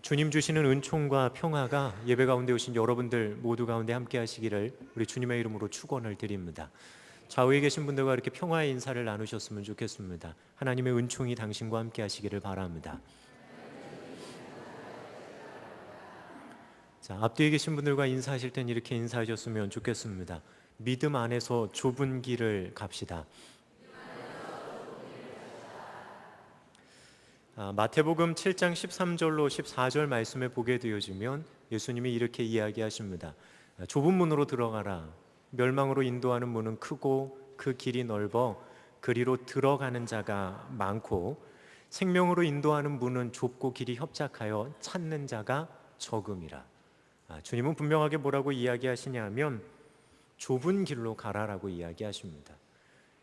주님 주시는 은총과 평화가 예배 가운데 오신 여러분들 모두 가운데 함께 하시기를 우리 주님의 이름으로 축원을 드립니다. 좌우에 계신 분들과 이렇게 평화의 인사를 나누셨으면 좋겠습니다. 하나님의 은총이 당신과 함께 하시기를 바랍니다. 자, 앞뒤에 계신 분들과 인사하실 땐 이렇게 인사하셨으면 좋겠습니다. 믿음 안에서 좁은 길을 갑시다. 마태복음 7장 13절로 14절 말씀을 보게 되어지면 예수님이 이렇게 이야기하십니다. 좁은 문으로 들어가라. 멸망으로 인도하는 문은 크고 그 길이 넓어 그리로 들어가는 자가 많고 생명으로 인도하는 문은 좁고 길이 협착하여 찾는 자가 적음이라. 주님은 분명하게 뭐라고 이야기하시냐면 좁은 길로 가라라고 이야기하십니다.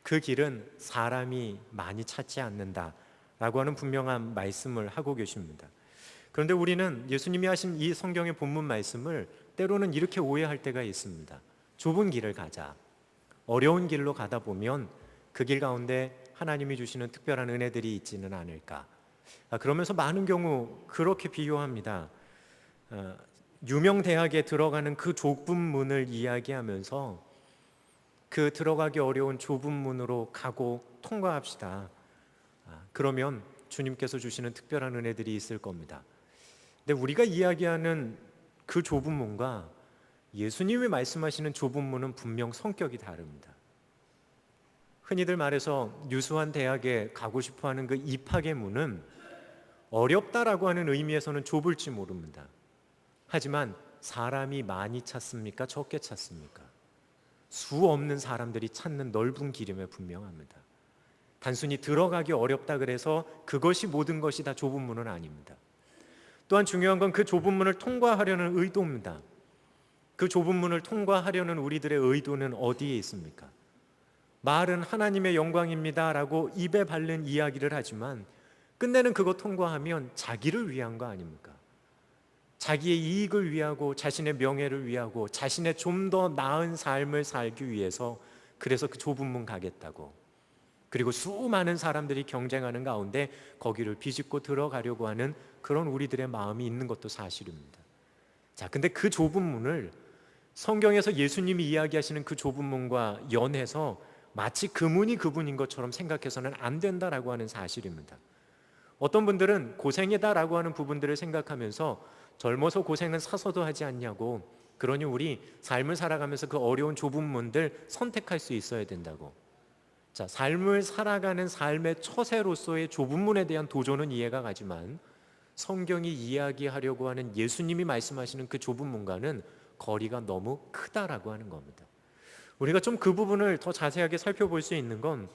그 길은 사람이 많이 찾지 않는다 라고 하는 분명한 말씀을 하고 계십니다. 그런데 우리는 예수님이 하신 이 성경의 본문 말씀을 때로는 이렇게 오해할 때가 있습니다. 좁은 길을 가자. 어려운 길로 가다 보면 그 길 가운데 하나님이 주시는 특별한 은혜들이 있지는 않을까. 그러면서 많은 경우 그렇게 비유합니다. 유명 대학에 들어가는 그 좁은 문을 이야기하면서 그 들어가기 어려운 좁은 문으로 가고 통과합시다. 그러면 주님께서 주시는 특별한 은혜들이 있을 겁니다. 근데 우리가 이야기하는 그 좁은 문과 예수님이 말씀하시는 좁은 문은 분명 성격이 다릅니다. 흔히들 말해서 유수한 대학에 가고 싶어하는 그 입학의 문은 어렵다라고 하는 의미에서는 좁을지 모릅니다. 하지만 사람이 많이 찾습니까? 적게 찾습니까? 수 없는 사람들이 찾는 넓은 길임에 분명합니다. 단순히 들어가기 어렵다 그래서 그것이 모든 것이 다 좁은 문은 아닙니다. 또한 중요한 건 그 좁은 문을 통과하려는 의도입니다. 그 좁은 문을 통과하려는 우리들의 의도는 어디에 있습니까? 말은 하나님의 영광입니다 라고 입에 바른 이야기를 하지만 끝내는 그거 통과하면 자기를 위한 거 아닙니까? 자기의 이익을 위하고 자신의 명예를 위하고 자신의 좀 더 나은 삶을 살기 위해서 그래서 그 좁은 문 가겠다고, 그리고 수많은 사람들이 경쟁하는 가운데 거기를 비집고 들어가려고 하는 그런 우리들의 마음이 있는 것도 사실입니다. 자, 근데 그 좁은 문을 성경에서 예수님이 이야기하시는 그 좁은 문과 연해서 마치 그 문이 그분인 것처럼 생각해서는 안 된다라고 하는 사실입니다. 어떤 분들은 고생이다라고 하는 부분들을 생각하면서 젊어서 고생은 사서도 하지 않냐고, 그러니 우리 삶을 살아가면서 그 어려운 좁은 문들 선택할 수 있어야 된다고. 자, 삶을 살아가는 삶의 처세로서의 좁은 문에 대한 도전은 이해가 가지만 성경이 이야기하려고 하는 예수님이 말씀하시는 그 좁은 문과는 거리가 너무 크다라고 하는 겁니다. 우리가 좀 그 부분을 더 자세하게 살펴볼 수 있는 건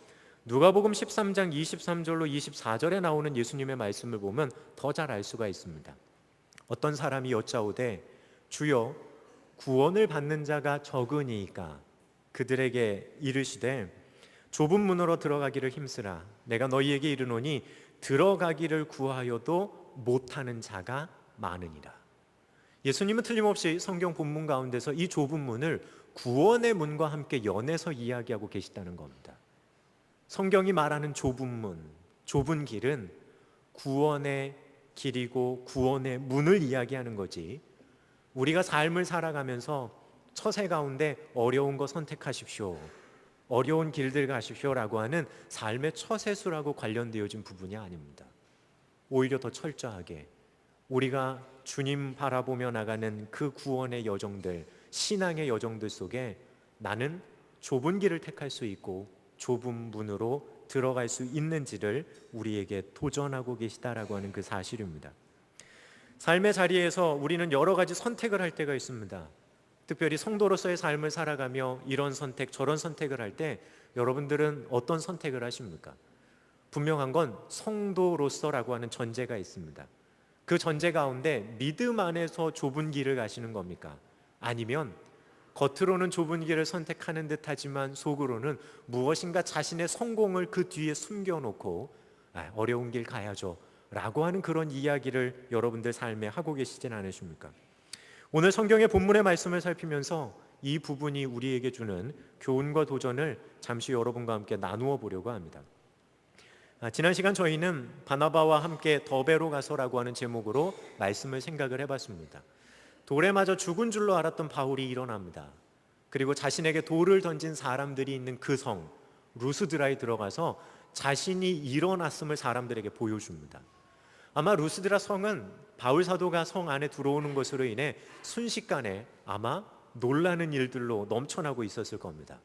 누가복음 13장 23절로 24절에 나오는 예수님의 말씀을 보면 더 잘 알 수가 있습니다. 어떤 사람이 여짜오되 주여 구원을 받는 자가 적으니이까 그들에게 이르시되 좁은 문으로 들어가기를 힘쓰라. 내가 너희에게 이르노니 들어가기를 구하여도 못하는 자가 많으니라. 예수님은 틀림없이 성경 본문 가운데서 이 좁은 문을 구원의 문과 함께 연해서 이야기하고 계시다는 겁니다. 성경이 말하는 좁은 문, 좁은 길은 구원의 길이고 구원의 문을 이야기하는 거지, 우리가 삶을 살아가면서 처세 가운데 어려운 거 선택하십시오, 어려운 길들 가십시오라고 하는 삶의 처세수라고 관련되어진 부분이 아닙니다. 오히려 더 철저하게 우리가 주님 바라보며 나가는 그 구원의 여정들, 신앙의 여정들 속에 나는 좁은 길을 택할 수 있고 좁은 문으로 들어갈 수 있는지를 우리에게 도전하고 계시다라고 하는 그 사실입니다. 삶의 자리에서 우리는 여러 가지 선택을 할 때가 있습니다. 특별히 성도로서의 삶을 살아가며 이런 선택 저런 선택을 할 때 여러분들은 어떤 선택을 하십니까? 분명한 건 성도로서라고 하는 전제가 있습니다. 그 전제 가운데 믿음 안에서 좁은 길을 가시는 겁니까? 아니면 겉으로는 좁은 길을 선택하는 듯 하지만 속으로는 무엇인가 자신의 성공을 그 뒤에 숨겨놓고 어려운 길 가야죠 라고 하는 그런 이야기를 여러분들 삶에 하고 계시진 않으십니까? 오늘 성경의 본문의 말씀을 살피면서 이 부분이 우리에게 주는 교훈과 도전을 잠시 여러분과 함께 나누어 보려고 합니다. 지난 시간 저희는 바나바와 함께 더베로 가서라고 하는 제목으로 말씀을 생각을 해봤습니다. 돌에 맞아 죽은 줄로 알았던 바울이 일어납니다. 그리고 자신에게 돌을 던진 사람들이 있는 그 성 루스드라에 들어가서 자신이 일어났음을 사람들에게 보여줍니다. 아마 루스드라 성은 바울 사도가 성 안에 들어오는 것으로 인해 순식간에 아마 놀라는 일들로 넘쳐나고 있었을 겁니다.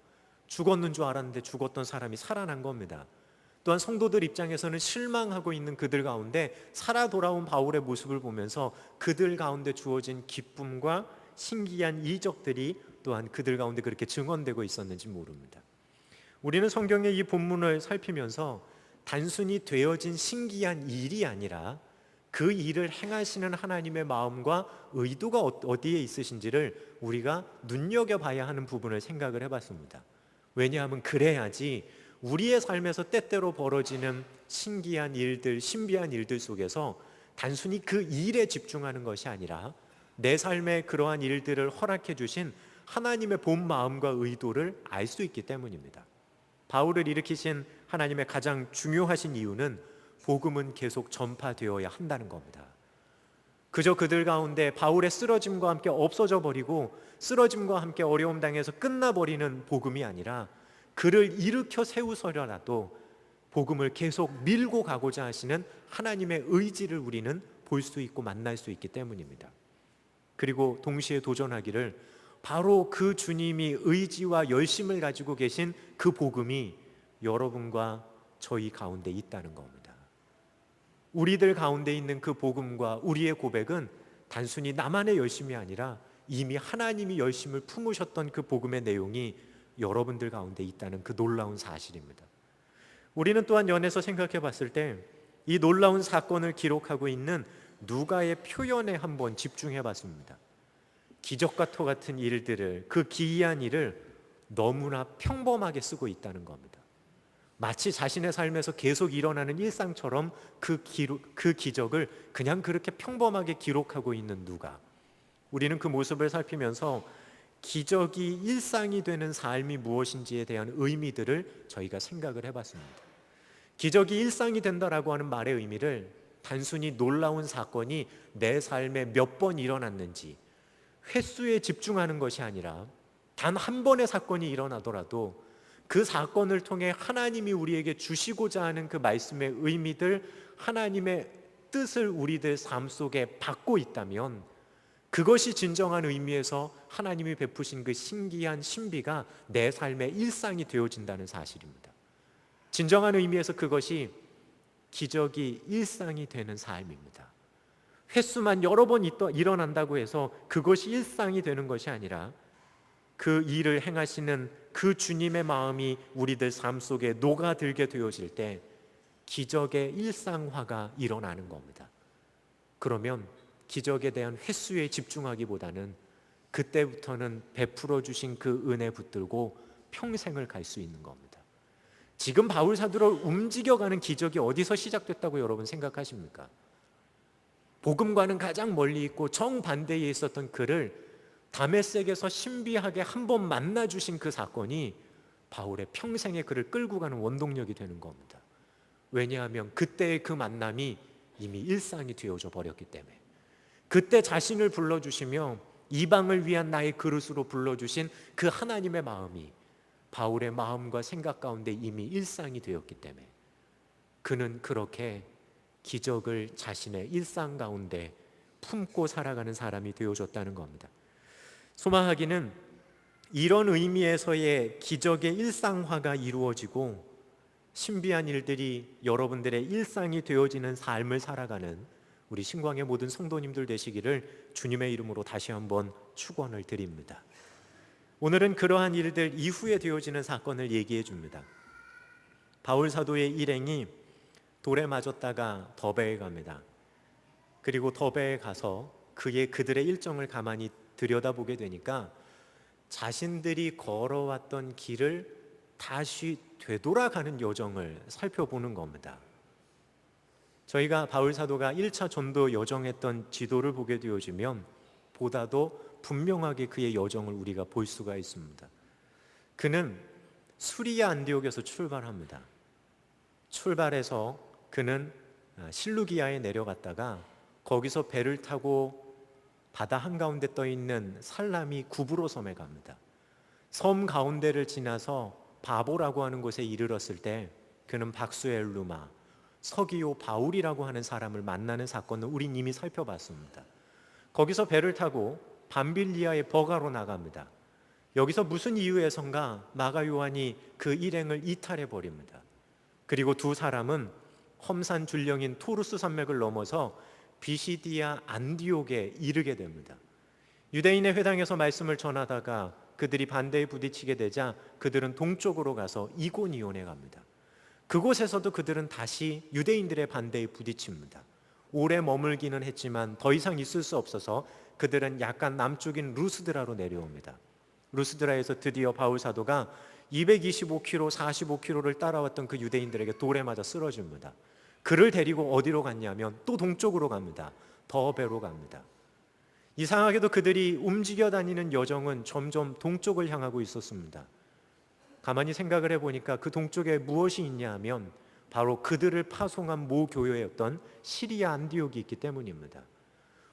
죽었는 줄 알았는데 죽었던 사람이 살아난 겁니다. 또한 성도들 입장에서는 실망하고 있는 그들 가운데 살아 돌아온 바울의 모습을 보면서 그들 가운데 주어진 기쁨과 신기한 이적들이 또한 그들 가운데 그렇게 증언되고 있었는지 모릅니다. 우리는 성경의 이 본문을 살피면서 단순히 되어진 신기한 일이 아니라 그 일을 행하시는 하나님의 마음과 의도가 어디에 있으신지를 우리가 눈여겨봐야 하는 부분을 생각을 해봤습니다. 왜냐하면 그래야지 우리의 삶에서 때때로 벌어지는 신기한 일들, 신비한 일들 속에서 단순히 그 일에 집중하는 것이 아니라 내 삶에 그러한 일들을 허락해 주신 하나님의 본 마음과 의도를 알 수 있기 때문입니다. 바울을 일으키신 하나님의 가장 중요하신 이유는 복음은 계속 전파되어야 한다는 겁니다. 그저 그들 가운데 바울의 쓰러짐과 함께 없어져 버리고 쓰러짐과 함께 어려움 당해서 끝나버리는 복음이 아니라 그를 일으켜 세우서라도 복음을 계속 밀고 가고자 하시는 하나님의 의지를 우리는 볼 수 있고 만날 수 있기 때문입니다. 그리고 동시에 도전하기를 바로 그 주님이 의지와 열심을 가지고 계신 그 복음이 여러분과 저희 가운데 있다는 겁니다. 우리들 가운데 있는 그 복음과 우리의 고백은 단순히 나만의 열심이 아니라 이미 하나님이 열심을 품으셨던 그 복음의 내용이 여러분들 가운데 있다는 그 놀라운 사실입니다. 우리는 또한 연에서 생각해 봤을 때 이 놀라운 사건을 기록하고 있는 누가의 표현에 한번 집중해 봤습니다. 기적과 토 같은 일들을, 그 기이한 일을 너무나 평범하게 쓰고 있다는 겁니다. 마치 자신의 삶에서 계속 일어나는 일상처럼 그 기적을 그냥 그렇게 평범하게 기록하고 있는 누가. 우리는 그 모습을 살피면서 기적이 일상이 되는 삶이 무엇인지에 대한 의미들을 저희가 생각을 해봤습니다. 기적이 일상이 된다라고 하는 말의 의미를 단순히 놀라운 사건이 내 삶에 몇 번 일어났는지 횟수에 집중하는 것이 아니라 단 한 번의 사건이 일어나더라도 그 사건을 통해 하나님이 우리에게 주시고자 하는 그 말씀의 의미들, 하나님의 뜻을 우리들 삶 속에 받고 있다면 그것이 진정한 의미에서 하나님이 베푸신 그 신기한 신비가 내 삶의 일상이 되어진다는 사실입니다. 진정한 의미에서 그것이 기적이 일상이 되는 삶입니다. 횟수만 여러 번 일어난다고 해서 그것이 일상이 되는 것이 아니라 그 일을 행하시는 그 주님의 마음이 우리들 삶 속에 녹아들게 되어질 때 기적의 일상화가 일어나는 겁니다. 그러면 기적에 대한 횟수에 집중하기보다는 그때부터는 베풀어 주신 그 은혜 붙들고 평생을 갈 수 있는 겁니다. 지금 바울 사도를 움직여가는 기적이 어디서 시작됐다고 여러분 생각하십니까? 복음과는 가장 멀리 있고 정반대에 있었던 그를 다메섹에서 신비하게 한 번 만나 주신 그 사건이 바울의 평생의 그를 끌고 가는 원동력이 되는 겁니다. 왜냐하면 그때의 그 만남이 이미 일상이 되어져 버렸기 때문에, 그때 자신을 불러주시며 이방을 위한 나의 그릇으로 불러주신 그 하나님의 마음이 바울의 마음과 생각 가운데 이미 일상이 되었기 때문에 그는 그렇게 기적을 자신의 일상 가운데 품고 살아가는 사람이 되어졌다는 겁니다. 소망하기는 이런 의미에서의 기적의 일상화가 이루어지고 신비한 일들이 여러분들의 일상이 되어지는 삶을 살아가는 우리 신광의 모든 성도님들 되시기를 주님의 이름으로 다시 한번 축원을 드립니다. 오늘은 그러한 일들 이후에 되어지는 사건을 얘기해 줍니다. 바울 사도의 일행이 돌에 맞았다가 더베에 갑니다. 그리고 더베에 가서 그들의 일정을 가만히 들여다보게 되니까 자신들이 걸어왔던 길을 다시 되돌아가는 여정을 살펴보는 겁니다. 저희가 바울 사도가 1차 전도 여정했던 지도를 보게 되어지면 보다도 분명하게 그의 여정을 우리가 볼 수가 있습니다. 그는 수리아 안디옥에서 출발합니다. 출발해서 그는 실루기아에 내려갔다가 거기서 배를 타고 바다 한가운데 떠 있는 살라미 구브로 섬에 갑니다. 섬 가운데를 지나서 바보라고 하는 곳에 이르렀을 때 그는 박수엘루마, 서기오 바울이라고 하는 사람을 만나는 사건을 우린 이미 살펴봤습니다. 거기서 배를 타고 밤빌리아의 버가로 나갑니다. 여기서 무슨 이유에선가 마가 요한이 그 일행을 이탈해 버립니다. 그리고 두 사람은 험산 줄령인 토루스 산맥을 넘어서 비시디아 안디옥에 이르게 됩니다. 유대인의 회당에서 말씀을 전하다가 그들이 반대에 부딪히게 되자 그들은 동쪽으로 가서 이고니온에 갑니다. 그곳에서도 그들은 다시 유대인들의 반대에 부딪힙니다. 오래 머물기는 했지만 더 이상 있을 수 없어서 그들은 약간 남쪽인 루스드라로 내려옵니다. 루스드라에서 드디어 바울 사도가 225km, 45km를 따라왔던 그 유대인들에게 돌에 맞아 쓰러집니다. 그를 데리고 어디로 갔냐면 또 동쪽으로 갑니다. 더베로 갑니다. 이상하게도 그들이 움직여 다니는 여정은 점점 동쪽을 향하고 있었습니다. 가만히 생각을 해보니까 그 동쪽에 무엇이 있냐 하면 바로 그들을 파송한 모 교회였던 시리아 안디옥이 있기 때문입니다.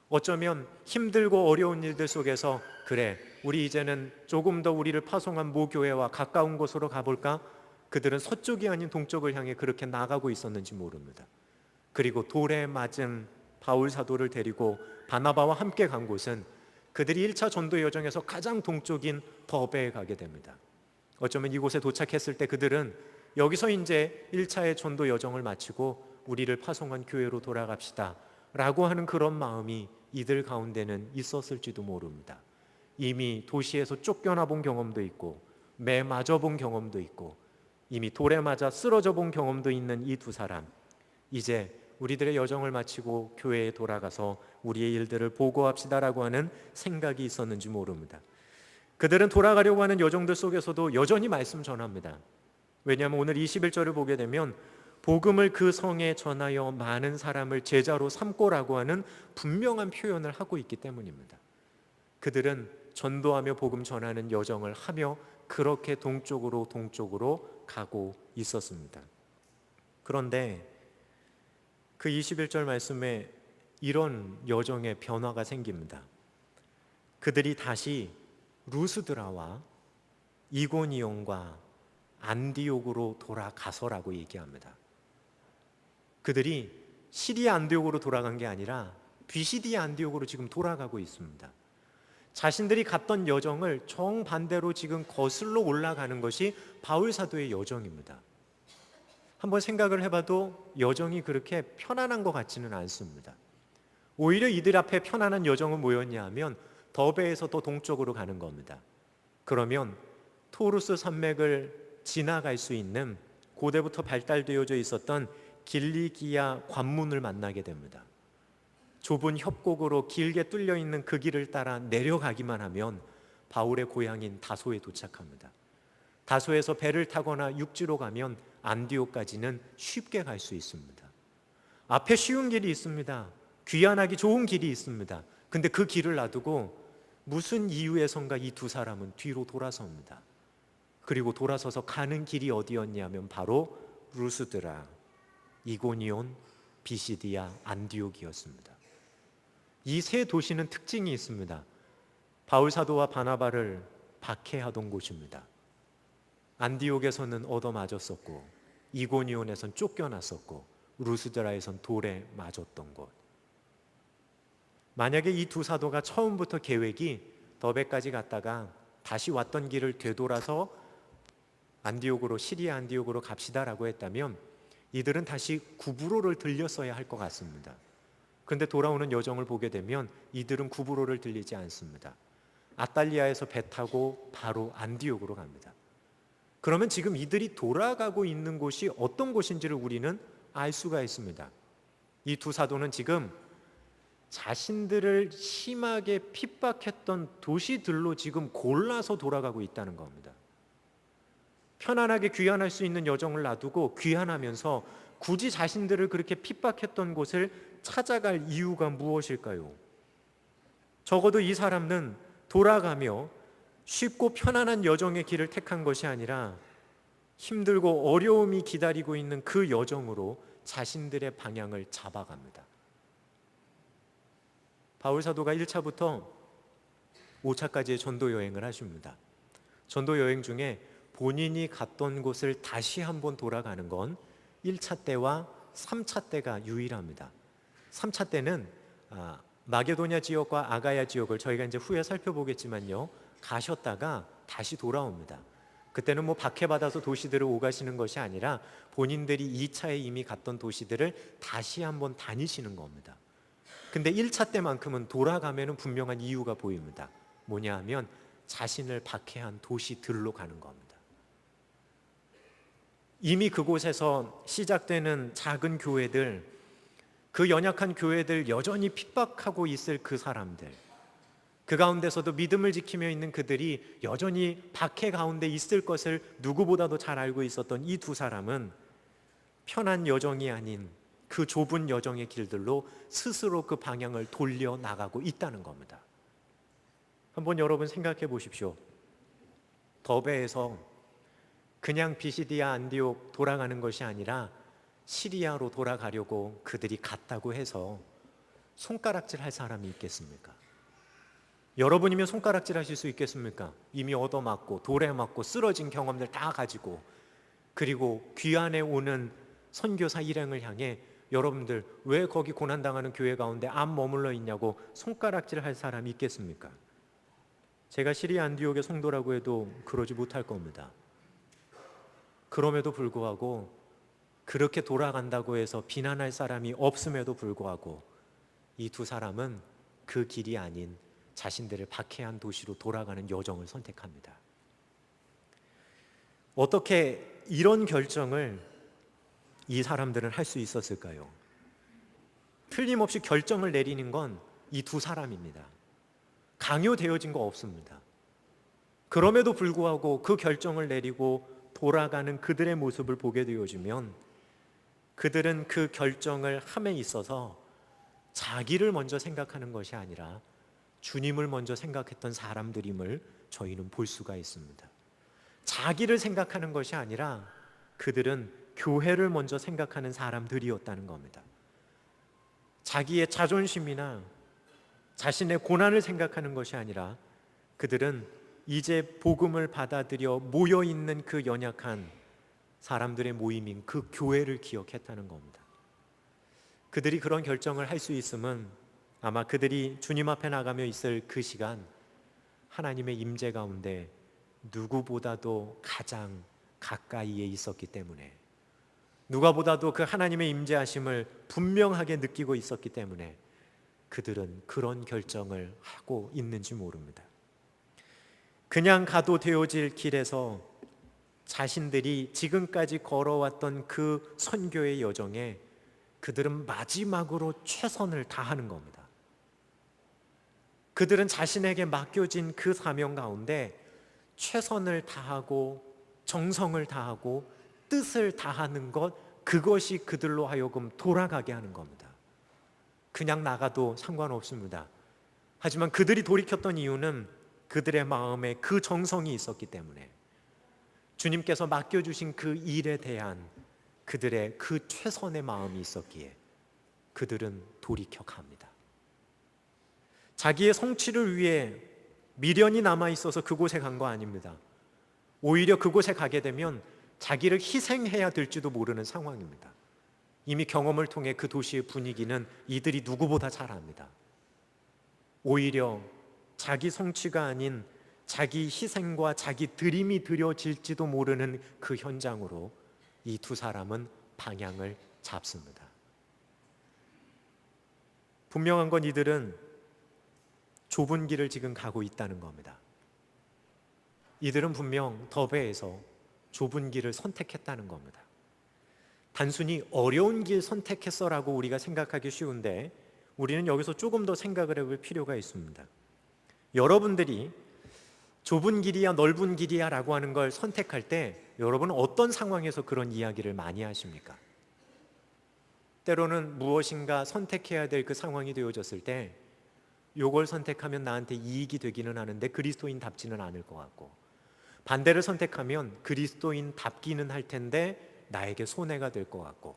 어쩌면 힘들고 어려운 일들 속에서 그래, 우리 이제는 조금 더 우리를 파송한 모 교회와 가까운 곳으로 가볼까? 그들은 서쪽이 아닌 동쪽을 향해 그렇게 나가고 있었는지 모릅니다. 그리고 돌에 맞은 바울 사도를 데리고 바나바와 함께 간 곳은 그들이 1차 전도 여정에서 가장 동쪽인 더베에 가게 됩니다. 어쩌면 이곳에 도착했을 때 그들은 여기서 이제 1차의 전도 여정을 마치고 우리를 파송한 교회로 돌아갑시다 라고 하는 그런 마음이 이들 가운데는 있었을지도 모릅니다. 이미 도시에서 쫓겨나 본 경험도 있고 매 맞아 본 경험도 있고 이미 돌에 맞아 쓰러져 본 경험도 있는 이 두 사람, 이제 우리들의 여정을 마치고 교회에 돌아가서 우리의 일들을 보고합시다라고 하는 생각이 있었는지 모릅니다. 그들은 돌아가려고 하는 여정들 속에서도 여전히 말씀 전합니다. 왜냐하면 오늘 21절을 보게 되면 복음을 그 성에 전하여 많은 사람을 제자로 삼고라고 하는 분명한 표현을 하고 있기 때문입니다. 그들은 전도하며 복음 전하는 여정을 하며 그렇게 동쪽으로 가고 있었습니다. 그런데 그 21절 말씀에 이런 여정의 변화가 생깁니다. 그들이 다시 루스드라와 이고니온과 안디옥으로 돌아가서라고 얘기합니다. 그들이 시리아 안디옥으로 돌아간 게 아니라 비시디아 안디옥으로 지금 돌아가고 있습니다. 자신들이 갔던 여정을 정반대로 지금 거슬러 올라가는 것이 바울 사도의 여정입니다. 한번 생각을 해봐도 여정이 그렇게 편안한 것 같지는 않습니다. 오히려 이들 앞에 편안한 여정은 뭐였냐 하면 더베에서 더 동쪽으로 가는 겁니다. 그러면 토루스 산맥을 지나갈 수 있는 고대부터 발달되어져 있었던 길리기아 관문을 만나게 됩니다. 좁은 협곡으로 길게 뚫려 있는 그 길을 따라 내려가기만 하면 바울의 고향인 다소에 도착합니다. 다소에서 배를 타거나 육지로 가면 안디옥까지는 쉽게 갈 수 있습니다. 앞에 쉬운 길이 있습니다. 귀환하기 좋은 길이 있습니다. 근데 그 길을 놔두고 무슨 이유에선가 이 두 사람은 뒤로 돌아섭니다. 그리고 돌아서서 가는 길이 어디였냐면 바로 루스드라, 이고니온, 비시디아, 안디옥이었습니다. 이 세 도시는 특징이 있습니다. 바울 사도와 바나바를 박해하던 곳입니다. 안디옥에서는 얻어맞았었고 이고니온에선 쫓겨났었고 루스드라에선 돌에 맞았던 곳. 만약에 이 두 사도가 처음부터 계획이 더베까지 갔다가 다시 왔던 길을 되돌아서 안디옥으로, 시리아 안디옥으로 갑시다라고 했다면 이들은 다시 구브로를 들렸어야 할 것 같습니다. 그런데 돌아오는 여정을 보게 되면 이들은 구브로를 들리지 않습니다. 아탈리아에서 배 타고 바로 안디옥으로 갑니다. 그러면 지금 이들이 돌아가고 있는 곳이 어떤 곳인지를 우리는 알 수가 있습니다. 이 두 사도는 지금 자신들을 심하게 핍박했던 도시들로 지금 골라서 돌아가고 있다는 겁니다. 편안하게 귀환할 수 있는 여정을 놔두고 귀환하면서 굳이 자신들을 그렇게 핍박했던 곳을 찾아갈 이유가 무엇일까요? 적어도 이 사람은 돌아가며 쉽고 편안한 여정의 길을 택한 것이 아니라 힘들고 어려움이 기다리고 있는 그 여정으로 자신들의 방향을 잡아갑니다. 바울 사도가 1차부터 5차까지의 전도 여행을 하십니다. 전도 여행 중에 본인이 갔던 곳을 다시 한번 돌아가는 건 1차 때와 3차 때가 유일합니다. 3차 때는 마게도냐 지역과 아가야 지역을 저희가 이제 후에 살펴보겠지만요, 가셨다가 다시 돌아옵니다. 그때는 뭐 박해받아서 도시들을 오가시는 것이 아니라 본인들이 2차에 이미 갔던 도시들을 다시 한번 다니시는 겁니다. 근데 1차 때만큼은 돌아가면은 분명한 이유가 보입니다. 뭐냐 하면 자신을 박해한 도시들로 가는 겁니다. 이미 그곳에서 시작되는 작은 교회들, 그 연약한 교회들, 여전히 핍박하고 있을 그 사람들, 그 가운데서도 믿음을 지키며 있는 그들이 여전히 박해 가운데 있을 것을 누구보다도 잘 알고 있었던 이 두 사람은 편한 여정이 아닌 그 좁은 여정의 길들로 스스로 그 방향을 돌려 나가고 있다는 겁니다. 한번 여러분 생각해 보십시오. 더베에서 그냥 비시디아 안디옥 돌아가는 것이 아니라 시리아로 돌아가려고 그들이 갔다고 해서 손가락질 할 사람이 있겠습니까? 여러분이면 손가락질 하실 수 있겠습니까? 이미 얻어맞고 돌에 맞고 쓰러진 경험들 다 가지고, 그리고 귀환에 오는 선교사 일행을 향해 여러분들 왜 거기 고난당하는 교회 가운데 안 머물러 있냐고 손가락질 할 사람이 있겠습니까? 제가 시리아 안디옥의 성도라고 해도 그러지 못할 겁니다. 그럼에도 불구하고, 그렇게 돌아간다고 해서 비난할 사람이 없음에도 불구하고 이 두 사람은 그 길이 아닌 자신들을 박해한 도시로 돌아가는 여정을 선택합니다. 어떻게 이런 결정을 이 사람들은 할 수 있었을까요? 틀림없이 결정을 내리는 건 이 두 사람입니다. 강요되어진 거 없습니다. 그럼에도 불구하고 그 결정을 내리고 돌아가는 그들의 모습을 보게 되어지면, 그들은 그 결정을 함에 있어서 자기를 먼저 생각하는 것이 아니라 주님을 먼저 생각했던 사람들임을 저희는 볼 수가 있습니다. 자기를 생각하는 것이 아니라 그들은 교회를 먼저 생각하는 사람들이었다는 겁니다. 자기의 자존심이나 자신의 고난을 생각하는 것이 아니라 그들은 이제 복음을 받아들여 모여있는 그 연약한 사람들의 모임인 그 교회를 기억했다는 겁니다. 그들이 그런 결정을 할 수 있음은 아마 그들이 주님 앞에 나가며 있을 그 시간, 하나님의 임재 가운데 누구보다도 가장 가까이에 있었기 때문에, 누가보다도 그 하나님의 임재하심을 분명하게 느끼고 있었기 때문에 그들은 그런 결정을 하고 있는지 모릅니다. 그냥 가도 되어질 길에서 자신들이 지금까지 걸어왔던 그 선교의 여정에 그들은 마지막으로 최선을 다하는 겁니다. 그들은 자신에게 맡겨진 그 사명 가운데 최선을 다하고 정성을 다하고 뜻을 다하는 것, 그것이 그들로 하여금 돌아가게 하는 겁니다. 그냥 나가도 상관없습니다. 하지만 그들이 돌이켰던 이유는 그들의 마음에 그 정성이 있었기 때문에, 주님께서 맡겨주신 그 일에 대한 그들의 그 최선의 마음이 있었기에 그들은 돌이켜 갑니다. 자기의 성취를 위해 미련이 남아있어서 그곳에 간 거 아닙니다. 오히려 그곳에 가게 되면 자기를 희생해야 될지도 모르는 상황입니다. 이미 경험을 통해 그 도시의 분위기는 이들이 누구보다 잘 압니다. 오히려 자기 성취가 아닌 자기 희생과 자기 드림이 드려질지도 모르는 그 현장으로 이 두 사람은 방향을 잡습니다. 분명한 건 이들은 좁은 길을 지금 가고 있다는 겁니다. 이들은 분명 더베에서 좁은 길을 선택했다는 겁니다. 단순히 어려운 길 선택했어라고 우리가 생각하기 쉬운데, 우리는 여기서 조금 더 생각을 해볼 필요가 있습니다. 여러분들이 좁은 길이야 넓은 길이야 라고 하는 걸 선택할 때 여러분은 어떤 상황에서 그런 이야기를 많이 하십니까? 때로는 무엇인가 선택해야 될 그 상황이 되어졌을 때 요걸 선택하면 나한테 이익이 되기는 하는데 그리스도인답지는 않을 것 같고, 반대를 선택하면 그리스도인답기는 할 텐데 나에게 손해가 될 것 같고,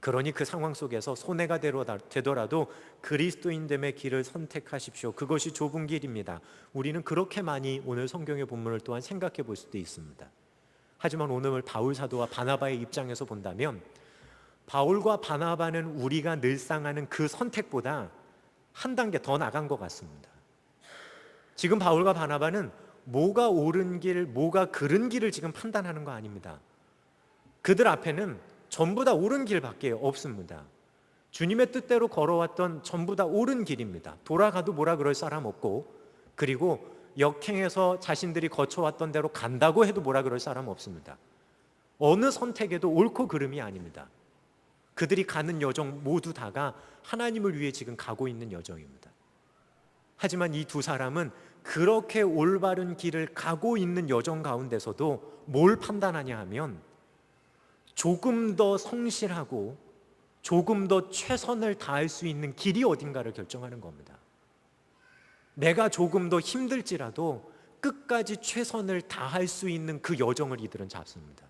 그러니 그 상황 속에서 손해가 되더라도 그리스도인됨의 길을 선택하십시오. 그것이 좁은 길입니다. 우리는 그렇게 많이 오늘 성경의 본문을 또한 생각해 볼 수도 있습니다. 하지만 오늘 바울 사도와 바나바의 입장에서 본다면 바울과 바나바는 우리가 늘상 하는 그 선택보다 한 단계 더 나간 것 같습니다. 지금 바울과 바나바는 뭐가 옳은 길, 뭐가 그른 길을 지금 판단하는 거 아닙니다. 그들 앞에는 전부 다 옳은 길밖에 없습니다. 주님의 뜻대로 걸어왔던 전부 다 옳은 길입니다. 돌아가도 뭐라 그럴 사람 없고, 그리고 역행해서 자신들이 거쳐왔던 대로 간다고 해도 뭐라 그럴 사람 없습니다. 어느 선택에도 옳고 그름이 아닙니다. 그들이 가는 여정 모두 다가 하나님을 위해 지금 가고 있는 여정입니다. 하지만 이 두 사람은 그렇게 올바른 길을 가고 있는 여정 가운데서도 뭘 판단하냐 하면 조금 더 성실하고 조금 더 최선을 다할 수 있는 길이 어딘가를 결정하는 겁니다. 내가 조금 더 힘들지라도 끝까지 최선을 다할 수 있는 그 여정을 이들은 잡습니다.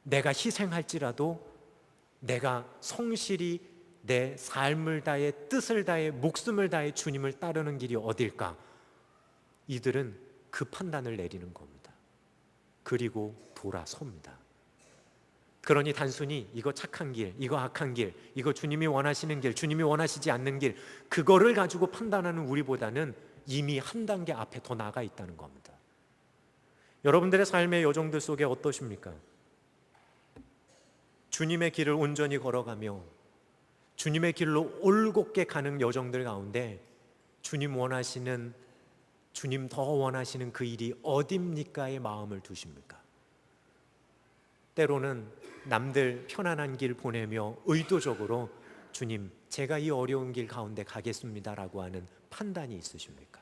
내가 희생할지라도 내가 성실히 내 삶을 다해 뜻을 다해 목숨을 다해 주님을 따르는 길이 어딜까? 이들은 그 판단을 내리는 겁니다. 그리고 돌아섭니다. 그러니 단순히 이거 착한 길, 이거 악한 길, 이거 주님이 원하시는 길, 주님이 원하시지 않는 길, 그거를 가지고 판단하는 우리보다는 이미 한 단계 앞에 더 나가 있다는 겁니다. 여러분들의 삶의 여정들 속에 어떠십니까? 주님의 길을 온전히 걸어가며 주님의 길로 올곧게 가는 여정들 가운데 주님 더 원하시는 그 일이 어딥니까의 마음을 두십니까? 때로는 남들 편안한 길 보내며 의도적으로 주님, 제가 이 어려운 길 가운데 가겠습니다라고 하는 판단이 있으십니까?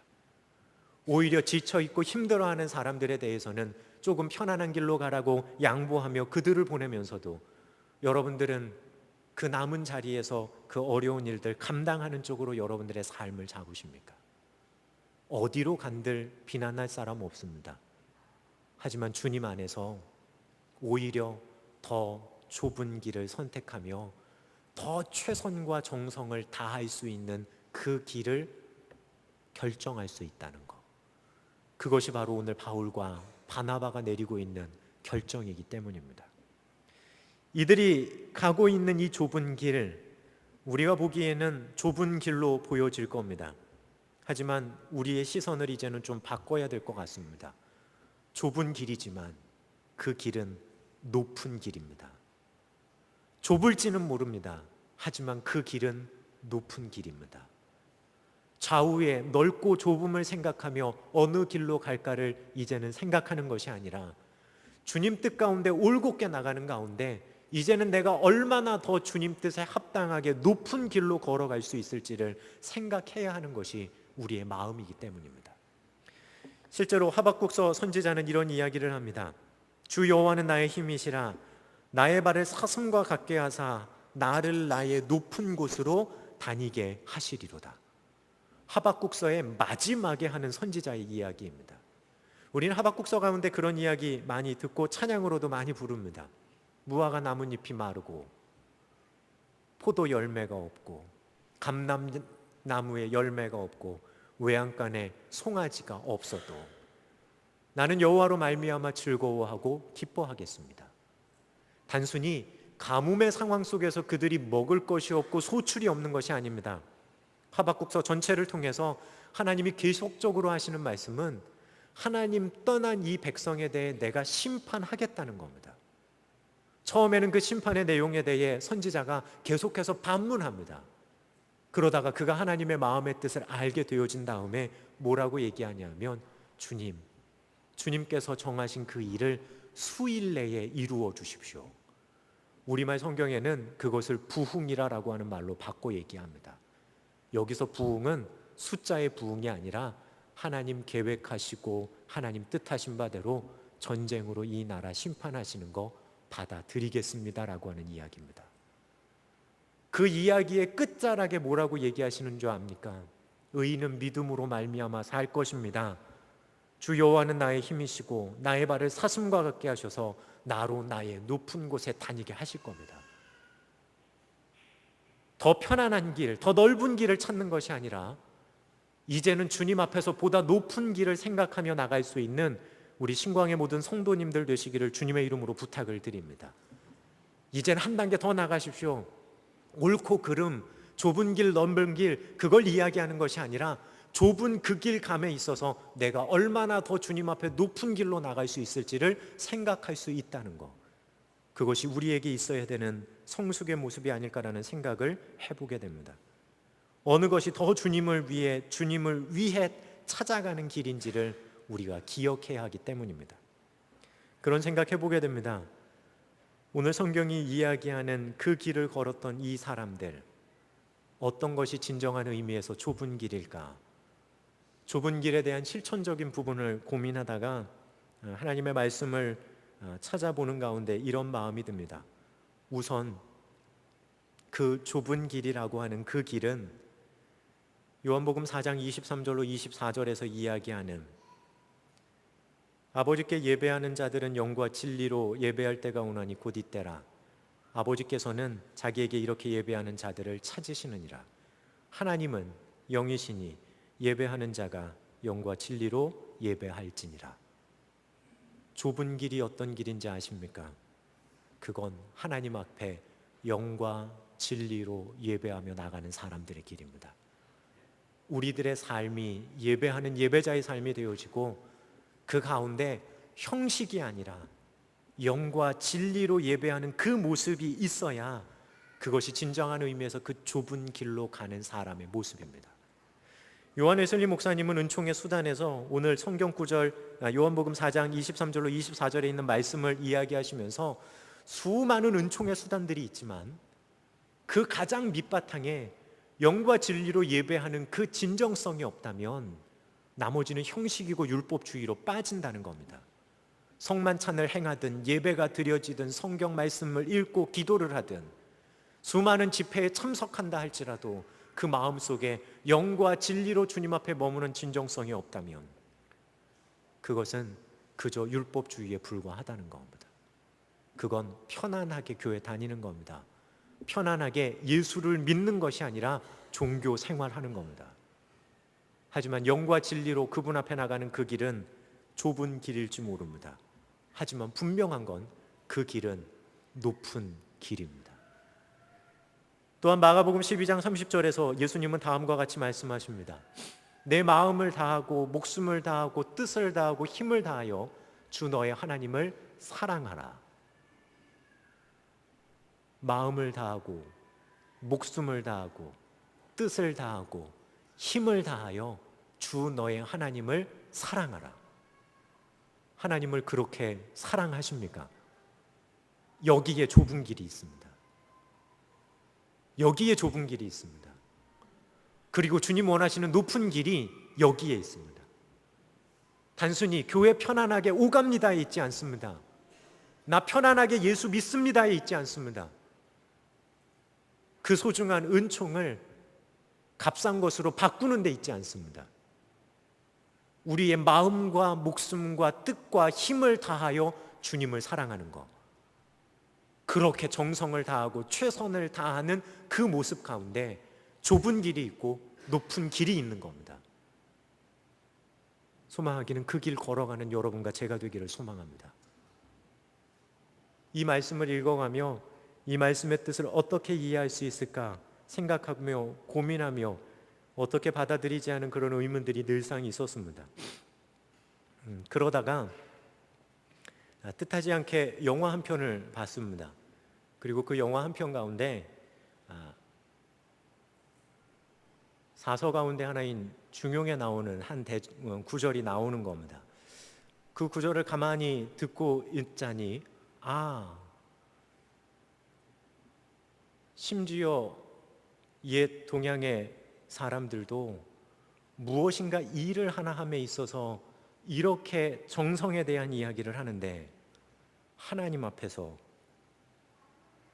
오히려 지쳐있고 힘들어하는 사람들에 대해서는 조금 편안한 길로 가라고 양보하며 그들을 보내면서도 여러분들은 그 남은 자리에서 그 어려운 일들 감당하는 쪽으로 여러분들의 삶을 잡으십니까? 어디로 간들 비난할 사람 없습니다. 하지만 주님 안에서 오히려 더 좁은 길을 선택하며 더 최선과 정성을 다할 수 있는 그 길을 결정할 수 있다는 것, 그것이 바로 오늘 바울과 바나바가 내리고 있는 결정이기 때문입니다. 이들이 가고 있는 이 좁은 길, 우리가 보기에는 좁은 길로 보여질 겁니다. 하지만 우리의 시선을 이제는 좀 바꿔야 될 것 같습니다. 좁은 길이지만 그 길은 높은 길입니다. 좁을지는 모릅니다. 하지만 그 길은 높은 길입니다. 좌우에 넓고 좁음을 생각하며 어느 길로 갈까를 이제는 생각하는 것이 아니라 주님 뜻 가운데 올곧게 나가는 가운데 이제는 내가 얼마나 더 주님 뜻에 합당하게 높은 길로 걸어갈 수 있을지를 생각해야 하는 것이 우리의 마음이기 때문입니다. 실제로 하박국서 선지자는 이런 이야기를 합니다. 주 여호와는 나의 힘이시라 나의 발을 사슴과 같게 하사 나를 나의 높은 곳으로 다니게 하시리로다. 하박국서의 마지막에 하는 선지자의 이야기입니다. 우리는 하박국서 가운데 그런 이야기 많이 듣고 찬양으로도 많이 부릅니다. 무화과 나뭇잎이 마르고 포도 열매가 없고 감람나무에 열매가 없고 외양간에 송아지가 없어도 나는 여호와로 말미암아 즐거워하고 기뻐하겠습니다. 단순히 가뭄의 상황 속에서 그들이 먹을 것이 없고 소출이 없는 것이 아닙니다. 하박국서 전체를 통해서 하나님이 계속적으로 하시는 말씀은 하나님 떠난 이 백성에 대해 내가 심판하겠다는 겁니다. 처음에는 그 심판의 내용에 대해 선지자가 계속해서 반문합니다. 그러다가 그가 하나님의 마음의 뜻을 알게 되어진 다음에 뭐라고 얘기하냐면 주님께서 정하신 그 일을 수일 내에 이루어 주십시오. 우리말 성경에는 그것을 부흥이라고 하는 말로 바꿔 얘기합니다. 여기서 부흥은 숫자의 부흥이 아니라 하나님 계획하시고 하나님 뜻하신 바대로 전쟁으로 이 나라 심판하시는 거 받아들이겠습니다라고 하는 이야기입니다. 그 이야기의 끝자락에 뭐라고 얘기하시는 줄 압니까? 의인은 믿음으로 말미암아 살 것입니다. 주 여호와는 나의 힘이시고 나의 발을 사슴과 같게 하셔서 나로 나의 높은 곳에 다니게 하실 겁니다. 더 편안한 길, 더 넓은 길을 찾는 것이 아니라 이제는 주님 앞에서 보다 높은 길을 생각하며 나갈 수 있는 우리 신광의 모든 성도님들 되시기를 주님의 이름으로 부탁을 드립니다. 이제는 한 단계 더 나가십시오. 옳고 그름, 좁은 길, 넓은 길, 그걸 이야기하는 것이 아니라 좁은 그 길감에 있어서 내가 얼마나 더 주님 앞에 높은 길로 나갈 수 있을지를 생각할 수 있다는 것, 그것이 우리에게 있어야 되는 성숙의 모습이 아닐까라는 생각을 해보게 됩니다. 어느 것이 더 주님을 위해 찾아가는 길인지를 우리가 기억해야 하기 때문입니다. 그런 생각해보게 됩니다. 오늘 성경이 이야기하는 그 길을 걸었던 이 사람들, 어떤 것이 진정한 의미에서 좁은 길일까? 좁은 길에 대한 실천적인 부분을 고민하다가 하나님의 말씀을 찾아보는 가운데 이런 마음이 듭니다. 우선 그 좁은 길이라고 하는 그 길은 요한복음 4장 23절로 24절에서 이야기하는 아버지께 예배하는 자들은 영과 진리로 예배할 때가 오나니 곧 이때라. 아버지께서는 자기에게 이렇게 예배하는 자들을 찾으시느니라. 하나님은 영이시니 예배하는 자가 영과 진리로 예배할지니라. 좁은 길이 어떤 길인지 아십니까? 그건 하나님 앞에 영과 진리로 예배하며 나가는 사람들의 길입니다. 우리들의 삶이 예배하는 예배자의 삶이 되어지고 그 가운데 형식이 아니라 영과 진리로 예배하는 그 모습이 있어야 그것이 진정한 의미에서 그 좁은 길로 가는 사람의 모습입니다. 요한 웨슬리 목사님은 은총의 수단에서 오늘 성경 구절 요한복음 4장 23절로 24절에 있는 말씀을 이야기하시면서 수많은 은총의 수단들이 있지만 그 가장 밑바탕에 영과 진리로 예배하는 그 진정성이 없다면 나머지는 형식이고 율법주의로 빠진다는 겁니다. 성만찬을 행하든 예배가 드려지든 성경 말씀을 읽고 기도를 하든 수많은 집회에 참석한다 할지라도 그 마음속에 영과 진리로 주님 앞에 머무는 진정성이 없다면 그것은 그저 율법주의에 불과하다는 겁니다. 그건 편안하게 교회 다니는 겁니다. 편안하게 예수를 믿는 것이 아니라 종교 생활하는 겁니다. 하지만 영과 진리로 그분 앞에 나가는 그 길은 좁은 길일지 모릅니다. 하지만 분명한 건 그 길은 높은 길입니다. 또한 마가복음 12장 30절에서 예수님은 다음과 같이 말씀하십니다. 내 마음을 다하고 목숨을 다하고 뜻을 다하고 힘을 다하여 주 너의 하나님을 사랑하라. 마음을 다하고 목숨을 다하고 뜻을 다하고 힘을 다하여 주 너의 하나님을 사랑하라. 하나님을 그렇게 사랑하십니까? 여기에 좁은 길이 있습니다. 여기에 좁은 길이 있습니다. 그리고 주님 원하시는 높은 길이 여기에 있습니다. 단순히 교회 편안하게 오갑니다에 있지 않습니다. 나 편안하게 예수 믿습니다에 있지 않습니다. 그 소중한 은총을 값싼 것으로 바꾸는 데 있지 않습니다. 우리의 마음과 목숨과 뜻과 힘을 다하여 주님을 사랑하는 것, 그렇게 정성을 다하고 최선을 다하는 그 모습 가운데 좁은 길이 있고 높은 길이 있는 겁니다. 소망하기는 그 길 걸어가는 여러분과 제가 되기를 소망합니다. 이 말씀을 읽어가며 이 말씀의 뜻을 어떻게 이해할 수 있을까 생각하며 고민하며 어떻게 받아들이지 않은 그런 의문들이 늘상 있었습니다. 그러다가 뜻하지 않게 영화 한 편을 봤습니다. 그리고 그 영화 한 편 가운데 사서 가운데 하나인 중용에 나오는 한 구절이 나오는 겁니다. 그 구절을 가만히 듣고 있자니 심지어 옛 동양의 사람들도 무엇인가 일을 하나 함에 있어서 이렇게 정성에 대한 이야기를 하는데 하나님 앞에서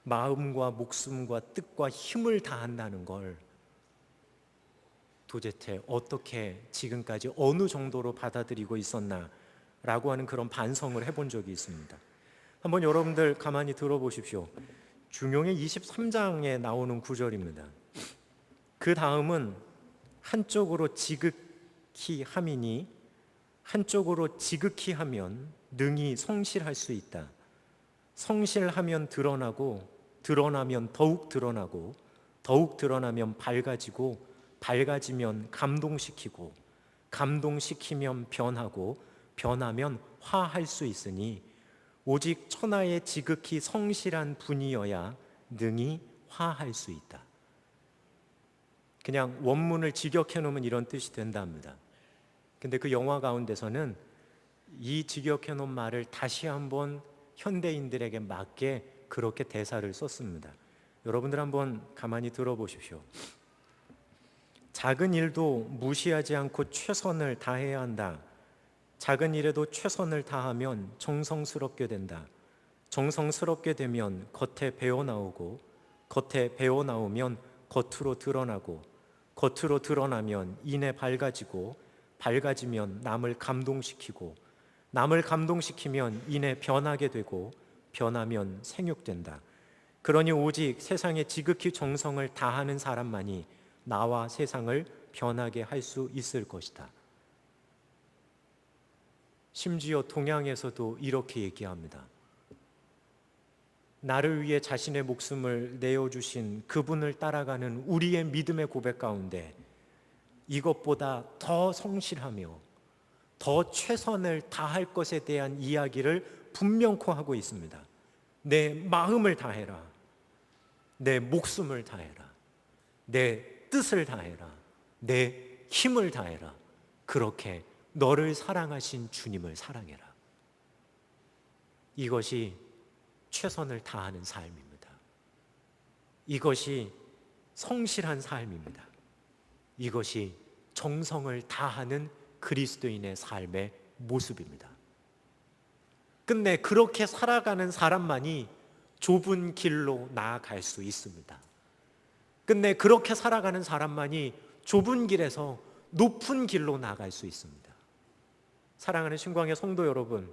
마음과 목숨과 뜻과 힘을 다한다는 걸 도대체 어떻게 지금까지 어느 정도로 받아들이고 있었나 라고 하는 그런 반성을 해본 적이 있습니다. 한번 여러분들 가만히 들어보십시오. 중용의 23장에 나오는 구절입니다. 그 다음은 한쪽으로 지극히 함이니 한쪽으로 지극히 하면 능히 성실할 수 있다. 성실하면 드러나고 드러나면 더욱 드러나고 더욱 드러나면 밝아지고 밝아지면 감동시키고 감동시키면 변하고 변하면 화할 수 있으니 오직 천하의 지극히 성실한 분이어야 능히 화할 수 있다. 그냥 원문을 직역해 놓으면 이런 뜻이 된다 합니다. 근데 그 영화 가운데서는 이 직역해 놓은 말을 다시 한번 현대인들에게 맞게 그렇게 대사를 썼습니다. 여러분들 한번 가만히 들어보십시오. 작은 일도 무시하지 않고 최선을 다해야 한다. 작은 일에도 최선을 다하면 정성스럽게 된다. 정성스럽게 되면 겉에 배어나오고 겉에 배어나오면 겉으로 드러나고 겉으로 드러나면 이내 밝아지고 밝아지면 남을 감동시키고 남을 감동시키면 이내 변하게 되고 변하면 생육된다. 그러니 오직 세상에 지극히 정성을 다하는 사람만이 나와 세상을 변하게 할 수 있을 것이다. 심지어 동양에서도 이렇게 얘기합니다. 나를 위해 자신의 목숨을 내어주신 그분을 따라가는 우리의 믿음의 고백 가운데 이것보다 더 성실하며 더 최선을 다할 것에 대한 이야기를 분명코 하고 있습니다. 내 마음을 다해라. 내 목숨을 다해라. 내 뜻을 다해라. 내 힘을 다해라. 그렇게 너를 사랑하신 주님을 사랑해라. 이것이 최선을 다하는 삶입니다. 이것이 성실한 삶입니다. 이것이 정성을 다하는 그리스도인의 삶의 모습입니다. 끝내 그렇게 살아가는 사람만이 좁은 길로 나아갈 수 있습니다. 끝내 그렇게 살아가는 사람만이 좁은 길에서 높은 길로 나아갈 수 있습니다. 사랑하는 신광의 성도 여러분,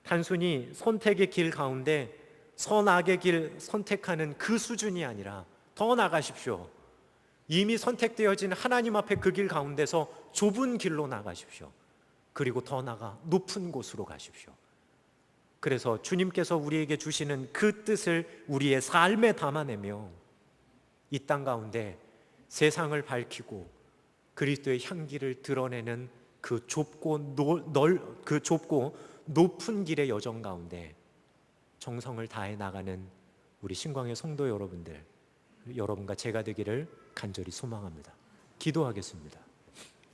단순히 선택의 길 가운데 선악의 길 선택하는 그 수준이 아니라 더 나가십시오. 이미 선택되어진 하나님 앞에 그 길 가운데서 좁은 길로 나가십시오. 그리고 더 나가 높은 곳으로 가십시오. 그래서 주님께서 우리에게 주시는 그 뜻을 우리의 삶에 담아내며 이 땅 가운데 세상을 밝히고 그리스도의 향기를 드러내는 그 좁고 높은 길의 여정 가운데 정성을 다해 나가는 우리 신광의 성도 여러분들, 여러분과 제가 되기를 간절히 소망합니다. 기도하겠습니다.